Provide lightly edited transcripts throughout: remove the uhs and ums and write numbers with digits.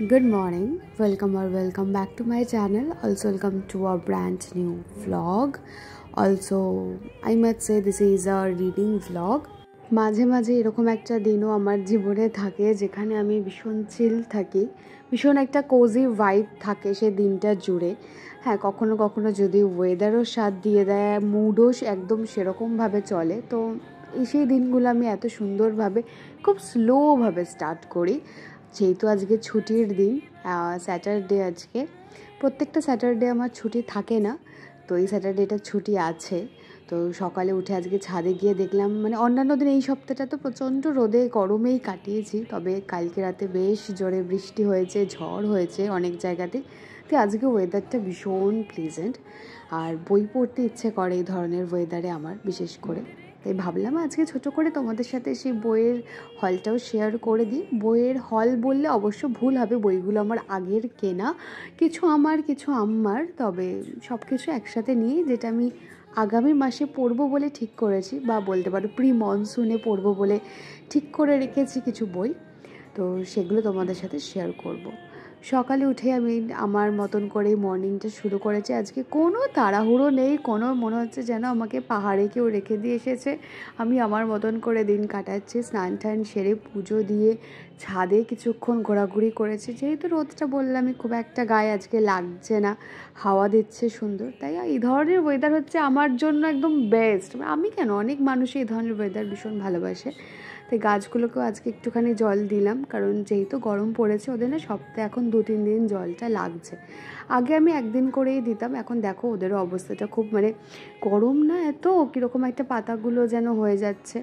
Good morning, welcome back to my channel. Also welcome to a brand new vlog. Also I must say this is a reading vlog. মাঝে মাঝে এরকম একটা দিনও আমার জীবনে থাকে যেখানে আমি ভীষণ চিল থাকি, ভীষণ একটা কোজি ভাইব থাকে সেই দিনটা জুড়ে। হ্যাঁ, কখনো কখনো যদি ওয়েদারও সাথ দিয়ে দেয়, মুডও একদম সেরকমভাবে চলে, তো সেই দিনগুলো আমি এত সুন্দরভাবে খুব স্লোভাবে স্টার্ট করি। যেহেতু আজকে ছুটির দিন, স্যাটারডে, আজকে প্রত্যেকটা স্যাটারডে আমার ছুটি থাকে না, তো এই স্যাটারডেটা ছুটি আছে। তো সকালে উঠে আজকে ছাদে গিয়ে দেখলাম, মানে অন্যান্য দিন এই সপ্তাহটা তো প্রচণ্ড রোদে গরমেই কাটিয়েছি, তবে কালকে রাতে বেশ জোরে বৃষ্টি হয়েছে, ঝড় হয়েছে অনেক জায়গাতে। তো আজকে ওয়েদারটা ভীষণ প্লিজেন্ট, আর বই পড়তে ইচ্ছে করে এই ধরনের ওয়েদারে আমার বিশেষ করে। তাই ভাবলাম আজকে ছোটো করে তোমাদের সাথে সেই বইয়ের হলটাও শেয়ার করে দিই। বইয়ের হল বললে অবশ্য ভুল হবে, বইগুলো আমার আগের কেনা, কিছু আমার কিছু আম্মার, তবে সব কিছু একসাথে নিয়ে যেটা আমি আগামী মাসে পড়বো বলে ঠিক করেছি, বা বলতে পারো প্রি মনসুনে পড়বো বলে ঠিক করে রেখেছি কিছু বই, তো সেগুলো তোমাদের সাথে শেয়ার করব। সকালে উঠে আমি আমার মতন করে মর্নিংটা শুরু করেছি। আজকে কোনো তাড়াহুড়ো নেই, কোনো মনে হচ্ছে যেন আমাকে পাহাড়ে কেউ রেখে দিয়ে এসেছে, আমি আমার মতন করে দিন কাটাচ্ছি। স্নান টান সেরে পুজো দিয়ে ছাদে কিছুক্ষণ ঘোরাঘুরি করেছি, যেহেতু রোদটা বললামই খুব একটা গায়ে আজকে লাগছে না, হাওয়া দিচ্ছে সুন্দর, তাই এই ধরনের ওয়েদার হচ্ছে আমার জন্য একদম বেস্ট। আমি কেন, অনেক মানুষই এই ধরনের ওয়েদার ভীষণ ভালোবাসে। তাই গাছগুলোকেও আজকে একটুখানি জল দিলাম, কারণ যেহেতু গরম পড়েছে ওদের না সপ্তাহে এখন 2-3 দিন জলটা লাগছে। আগে আমি একদিন করেই দিতাম, এখন দেখো ওদেরও অবস্থাটা খুব, মানে গরম না এত, কীরকম একটা পাতাগুলো যেন হয়ে যাচ্ছে,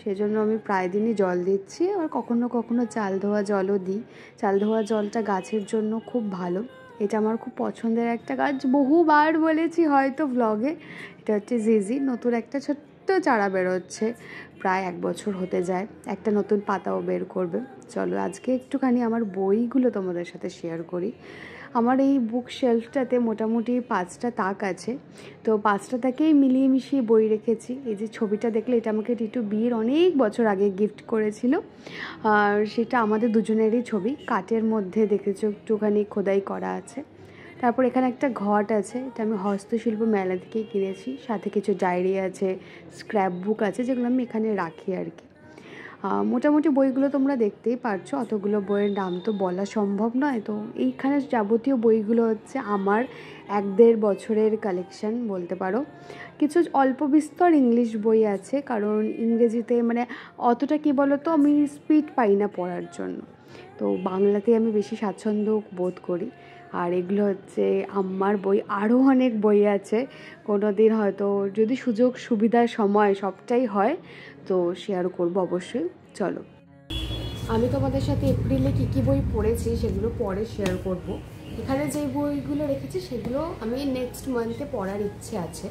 সেজন্য আমি প্রায় দিনই জল দিচ্ছি। আর কখনো কখনো চাল ধোয়া জলও দিই। চাল ধোয়া জলটা গাছের জন্য খুব ভালো, এটা আমার খুব পছন্দের একটা গাছ, বহুবার বলেছি হয়তো ব্লগে। এটা হচ্ছে জিজি, নতুন একটা ছোট্ট চারা বেরোচ্ছে, প্রায় 1 বছর হতে যায়, একটা নতুন পাতাও বের করবে। চলো আজকে একটুখানি আমার বইগুলো তোমাদের সাথে শেয়ার করি। আমার এই বুক শেলফটাতে মোটামুটি 5টা তাক আছে, তো 5টা তাকেই মিলিয়ে মিশিয়ে বই রেখেছি। এই যে ছবিটা দেখলে, এটা আমাকে টিটু বিয়ের অনেক বছর আগে গিফট করেছিল, আর সেটা আমাদের দুজনেরই ছবি, কাঠের মধ্যে দেখেছো একটুখানি খোদাই করা আছে। তারপর এখানে একটা ঘট আছে, এটা আমি হস্তশিল্প মেলা থেকেই কিনেছি, সাথে কিছু ডায়েরি আছে, স্ক্র্যাপ বুক আছে, যেগুলো আমি এখানে রাখি আর কি। মোটামুটি বইগুলো তোমরা দেখতেই পারছো, অতগুলো বইয়ের নাম তো বলা সম্ভব নয়। তো এইখানে যাবতীয় বইগুলো হচ্ছে আমার 1-1.5 বছরের কালেকশন বলতে পারো। কিছু অল্প বিস্তর ইংলিশ বই আছে, কারণ ইংরেজিতে মানে অতটা কী বলো তো, আমি স্পিড পাই না পড়ার জন্য, তো বাংলাতে আমি বেশি স্বাচ্ছন্দ্য বোধ করি। আর এগুলো হচ্ছে আম্মার বই, আরও অনেক বই আছে, কোনো দিন হয়তো যদি সুযোগ সুবিধার সময় সবটাই হয় তো শেয়ার করব অবশ্যই। চলো, আমি তোমাদের সাথে এপ্রিলে কী কী বই পড়েছি সেগুলো পরে শেয়ার করব। এখানে যেই বইগুলো রেখেছি সেগুলো আমি নেক্সট মান্থে পড়ার ইচ্ছে আছে,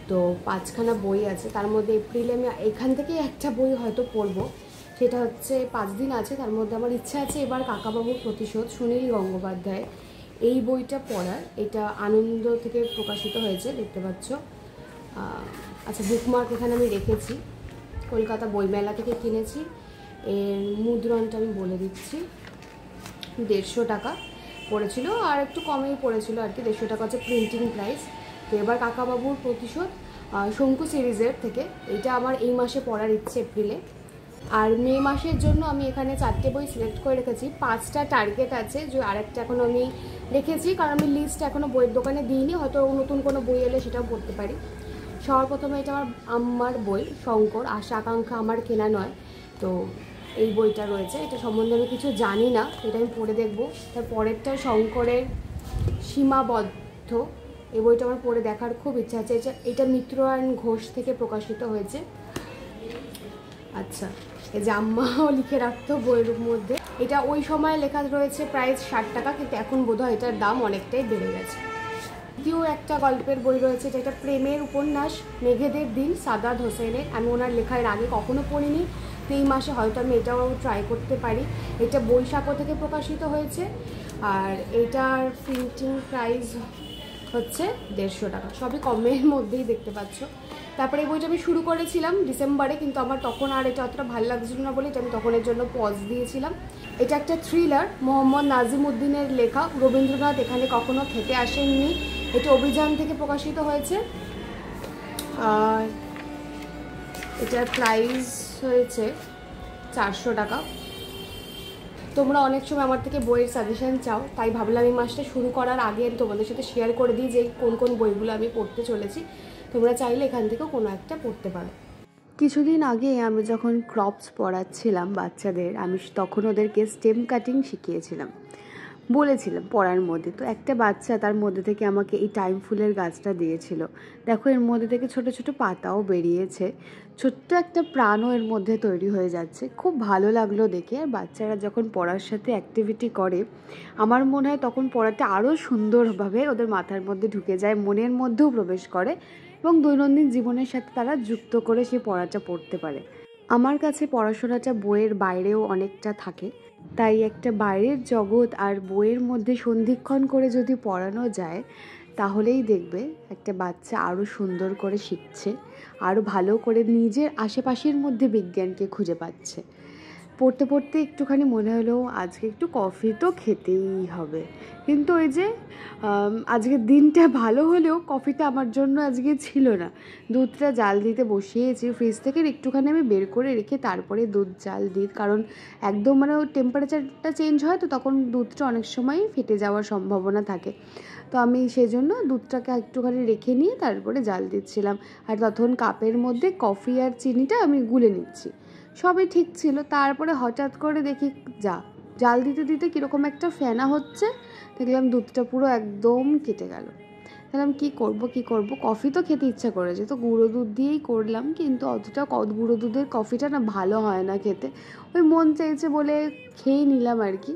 তো 5খানা বই আছে, তার মধ্যে এপ্রিলে আমি এখান থেকে একটা বই হয়তো পড়বো, সেটা হচ্ছে 5 দিন আছে। তার মধ্যে আমার ইচ্ছা আছে এবার কাকাবাবুর প্রতিশোধ, সুনীল গঙ্গোপাধ্যায়, এই বইটা পড়ার। এটা আনন্দ থেকে প্রকাশিত হয়েছে, দেখতে পাচ্ছ। আচ্ছা, বুকমার্ক এখানে আমি রেখেছি, কলকাতা বইমেলা থেকে কিনেছি। এর মুদ্রণটা আমি বলে দিচ্ছি, 150 টাকা পড়েছিল, আর একটু কমেই পড়েছিল আর কি, 150 টাকা হচ্ছে প্রিন্টিং প্রাইস। তো এবার কাকাবাবুর প্রতিশোধ শঙ্কু সিরিজের থেকে, এটা আমার এই মাসে পড়ার ইচ্ছে এপ্রিলে। আর মে মাসের জন্য আমি এখানে 4টে বই সিলেক্ট করে রেখেছি, 5টা টার্গেট আছে, যে আরেকটা এখনও আমি রেখেছি, কারণ আমি লিস্ট এখনও বইয়ের দোকানে দিইনি, হয়তো নতুন কোনো বই এলে সেটাও পড়তে পারি। সবার প্রথমে এটা আমার আম্মার বই, শঙ্কর, আশা আকাঙ্ক্ষা আমার কেনা নয়, তো এই বইটা রয়েছে। এটা সম্বন্ধে আমি কিছু জানি না, এটা আমি পড়ে দেখবো। তার পরেরটা শঙ্করের সীমাবদ্ধ, এই বইটা আমার পড়ে দেখার খুব ইচ্ছা আছে। এটা মিত্রায়ণ ঘোষ থেকে প্রকাশিত হয়েছে। আচ্ছা, এই যে আম্মাও লিখে রাখতো বইয়ের মধ্যে, এটা ওই সময় লেখা রয়েছে প্রাইস 60 টাকা, কিন্তু এখন বোধহয় এটার দাম অনেকটাই বেড়ে গেছে। দ্বিতীয় একটা গল্পের বই রয়েছে, যেটা প্রেমের উপন্যাস, মেঘেদের দিন, সাদাত হোসেনের। আমি ওনার লেখার আগে কখনো পড়িনি, তো এই মাসে হয়তো আমি এটাও ট্রাই করতে পারি। এটা বৈশাখ থেকে প্রকাশিত হয়েছে, আর এটার প্রিন্টিং প্রাইস হচ্ছে 150 টাকা, সবই কমের মধ্যেই দেখতে পাচ্ছ। তারপরে এই বইটা আমি শুরু করেছিলাম ডিসেম্বরে, কিন্তু আমার তখন আর এটা অতটা ভালো লাগছিল না বলে এটা আমি তখনের জন্য পজ দিয়েছিলাম। এটা একটা থ্রিলার, মোহাম্মদ নাজিমুদ্দিনের লেখা। রবীন্দ্রনাথ এখানে কখনো খেতে আসেননি। এটা অভিযান থেকে প্রকাশিত হয়েছে। আর এটার প্রাইস হয়েছে 400 টাকা। তোমরা অনেক সময় আমার থেকে বইয়ের সাজেশন চাও, তাই ভাবলাম এই মাসটা শুরু করার আগে আমি তোমাদের সাথে শেয়ার করে দিই যে কোন কোন বইগুলো আমি পড়তে চলেছি। তোমরা চাইলে এখান থেকেও কোনো একটা পড়তে পারো। কিছুদিন আগে আমি যখন ক্রপস পড়াচ্ছিলাম বাচ্চাদের, আমি তখন ওদেরকে স্টেম কাটিং শিখিয়েছিলাম, বলেছিলাম পড়ার মধ্যে। তো একটা বাচ্চা তার মধ্যে থেকে আমাকে এই টাইম ফুলের গাছটা দিয়েছিল। দেখো এর মধ্যে থেকে ছোট ছোট পাতাও বেরিয়েছে, ছোট্ট একটা প্রাণও এর মধ্যে তৈরি হয়ে যাচ্ছে। খুব ভালো লাগলো দেখে। আর বাচ্চারা যখন পড়ার সাথে অ্যাক্টিভিটি করে, আমার মনে হয় তখন পড়াটা আরও সুন্দরভাবে ওদের মাথার মধ্যে ঢুকে যায়, মনের মধ্যেও প্রবেশ করে এবং দৈনন্দিন জীবনের সাথে তারা যুক্ত করে সেই পড়াটা পড়তে পারে। আমার কাছে পড়াশোনাটা বইয়ের বাইরেও অনেকটা থাকে, তাই একটা বাইরের জগৎ আর বইয়ের মধ্যে সন্ধিক্ষণ করে যদি পড়ানো যায়, তাহলেই দেখবে একটা বাচ্চা আরও সুন্দর করে শিখছে, আরও ভালো করে নিজের আশেপাশের মধ্যে বিজ্ঞানকে খুঁজে পাচ্ছে। পড়তে পড়তে একটুখানি মনে হলো আজকে একটু কফি তো খেতেই হবে, কিন্তু ওই যে আজকের দিনটা ভালো হলেও কফিটা আমার জন্য আজকে ছিল না। দুধটা জাল দিতে বসিয়েছি, ফ্রিজ থেকে একটুখানি আমি বের করে রেখে তারপরে দুধ জাল দিই, কারণ একদম মানে ওই টেম্পারেচারটা চেঞ্জ হয়, তো তখন দুধটা অনেক সময় ফেটে যাওয়ার সম্ভাবনা থাকে। তো আমি সেই জন্য দুধটাকে একটুখানি রেখে নিয়ে তারপরে জাল দিচ্ছিলাম, আর তখন কাপের মধ্যে কফি আর চিনিটা আমি গুলে নিচ্ছি। সবই ঠিক ছিল। তারপরে হঠাৎ করে দেখি জাল দিতে দিতে কীরকম একটা ফেনা হচ্ছে, দেখলাম দুধটা পুরো একদম কেটে গেল। দেখলাম কী করব, কফি তো খেতে ইচ্ছা করেছে, তো গুঁড়ো দুধ দিয়েই করলাম, কিন্তু অতটা গুঁড়ো দুধের কফিটা না ভালো হয় না খেতে, ওই মন চাইছে বলে খেয়ে নিলাম আর কি।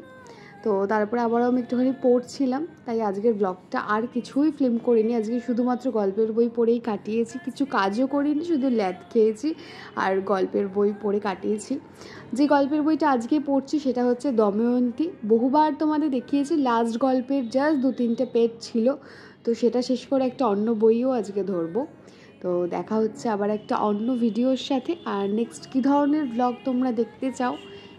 তো তারপরে আবারও আমি একটুখানি পড়ছিলাম, তাই আজকের ব্লগটা আর কিছুই ফিল্ম করিনি। আজকে শুধুমাত্র গল্পের বই পড়েই কাটিয়েছি, কিছু কাজও করিনি, শুধু ল্যাদ খেয়েছি আর গল্পের বই পড়ে কাটিয়েছি। যে গল্পের বইটা আজকে পড়ছি সেটা হচ্ছে দময়ন্তী। বহুবার তোমাদের দেখিয়েছি, লাস্ট গল্পের জাস্ট 2-3টে পেজ ছিল, তো সেটা শেষ করে একটা অন্য বইও আজকে ধরবো। তো দেখা হচ্ছে আবার একটা অন্য ভিডিওর সাথে। আর নেক্সট কী ধরনের ব্লগ তোমরা দেখতে চাও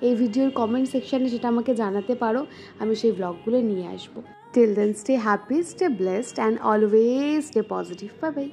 এই ভিডিওর কমেন্ট সেকশানে সেটা আমাকে জানাতে পারো, আমি সেই ব্লগগুলো নিয়ে আসবো। Till then stay happy, stay blessed and always stay positive. Bye by.